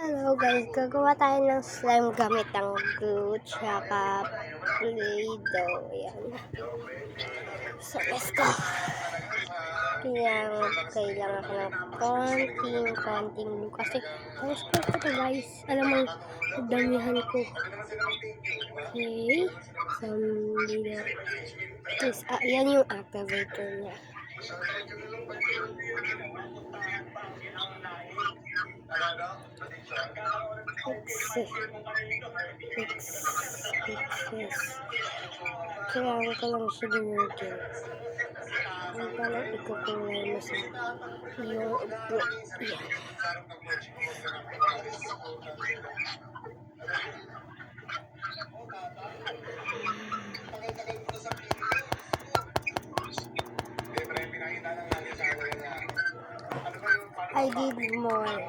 Hello guys, gagawa tayo ng slime gamit ang glue tsaka Play-Doh. Ayan. So, let's go! Kailangan ko ng konting glue kasi tapos ko ito guys. Alam mo, damihan ko. Okay. Sandila. Yes, yan yung activator niya. Kailangan ko lang siya dinugin. Ang palang ikukulay mo sa yung upo. Yan. I did more.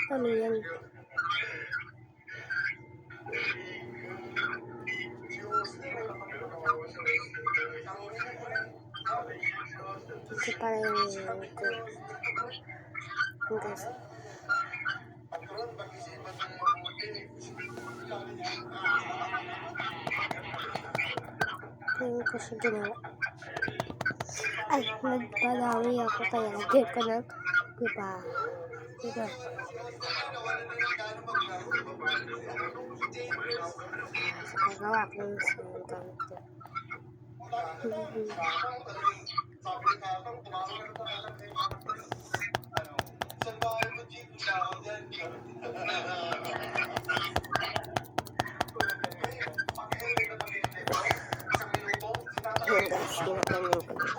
Ano yan? Kasi parang yung guys. Kaya ko siya ginawa. Ay, nagpalawi ako kaya get ko ng iba. Diba? So, nagawa ko yung slime ganito. Ayan guys, ginaganyan ko na.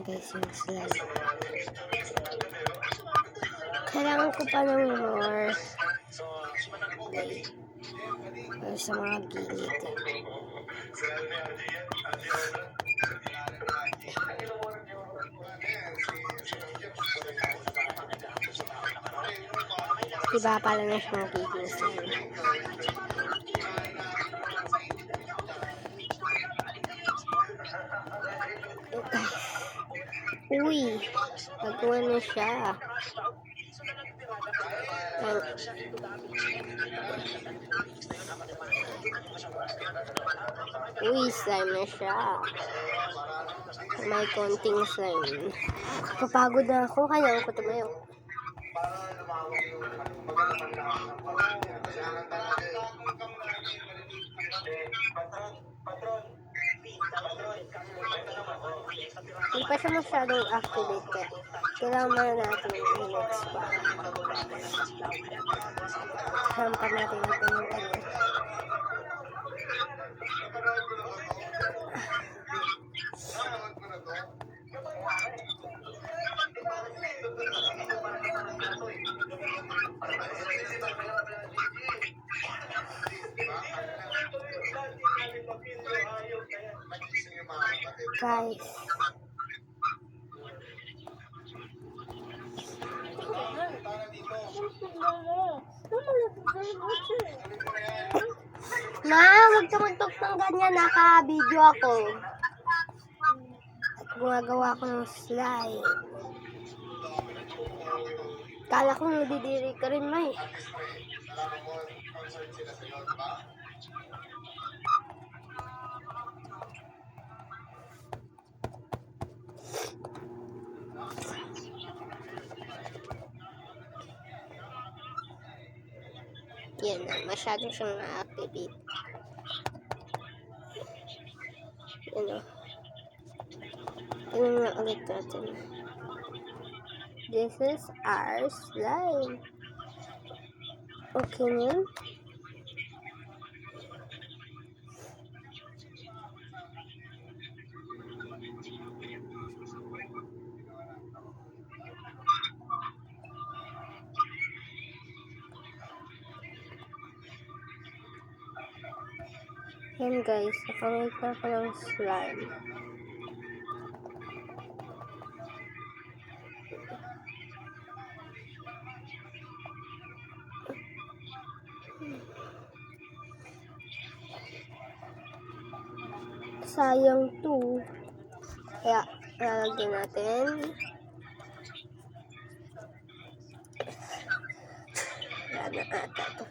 Guys, yung slime. Kailangan ko pa ng more. Sa mga gilid. Diba pala na siya magiging slime. Uy, nagawa na siya. Uy, slime na siya. May konting slime. Kapagod na ako, kaya ko tumayo. Hindi pa siya masyadong activate kaya kailangan natin i-mix pa. Hampan natin yung kanya. Guys, ma, huwag tumutok ng ganyan, naka-video ako. At gumagawa ko ng slime. Kala ko nadidiri ka rin, May. Yan na, masyado siyang na-activate. Ano? Tingnan nga ulit natin. This is our slime. Okay na? Yan guys, nakamake na ako ng slime. Sayang to. Kaya, lalagyan natin. Wala na ata to.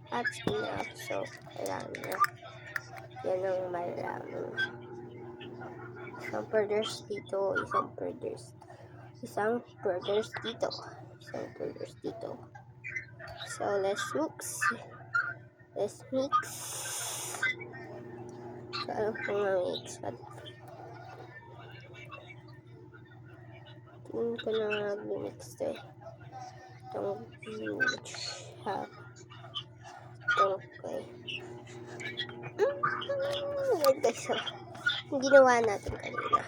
At enough. So, kailangan na. Yan ang malaman. Isang burgers dito. Isang burgers dito. Isang burgers dito. So, let's mix. So, ano kung na-mix? Tingin ko na nag-mix to eh. Itong huge half. Okay. Yan guys. So, yung ginawa natin kanina.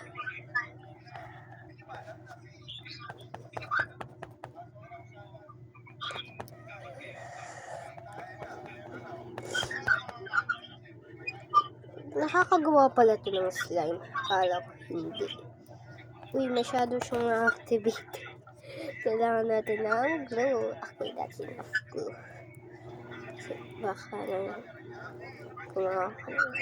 Nakakagawa pala ito ng slime. Akala ko hindi. Uy, masyado siyang na-activate. Kailangan natin ng glue. Okay, that's enough glue. So, baka na gumawa ka ng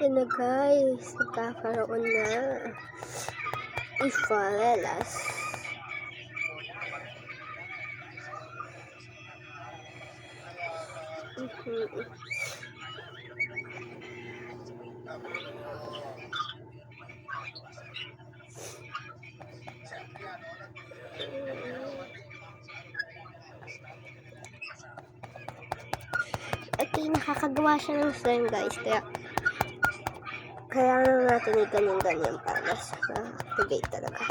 Yan na guys, nagkakaroon na ifalelas. At nakakagawa siya ng slime guys, kaya natin i-ganyan-ganyan para mas activate talaga.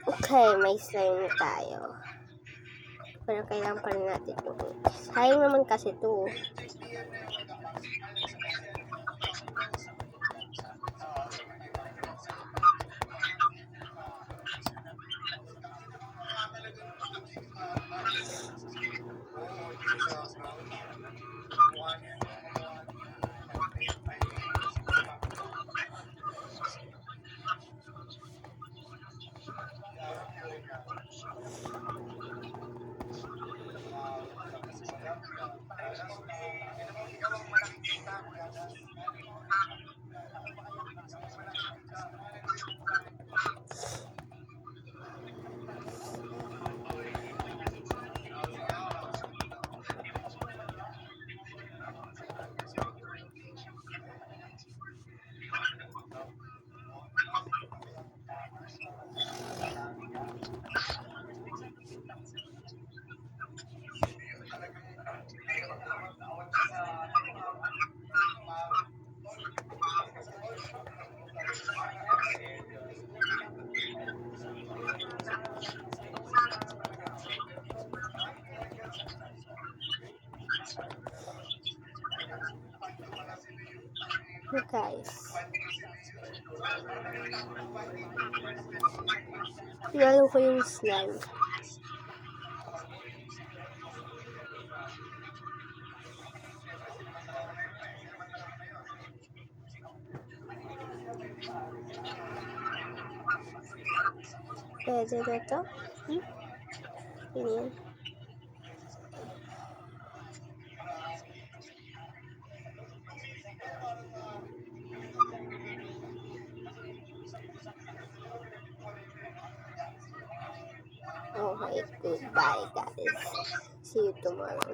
Okay, may slime na tayo. Pero kailangan pa rin natin ito. Sayang naman kasi ito. Guys, pinalo ko yung slime. Pwede na to. Ganyan. Okay, goodbye guys. See you tomorrow.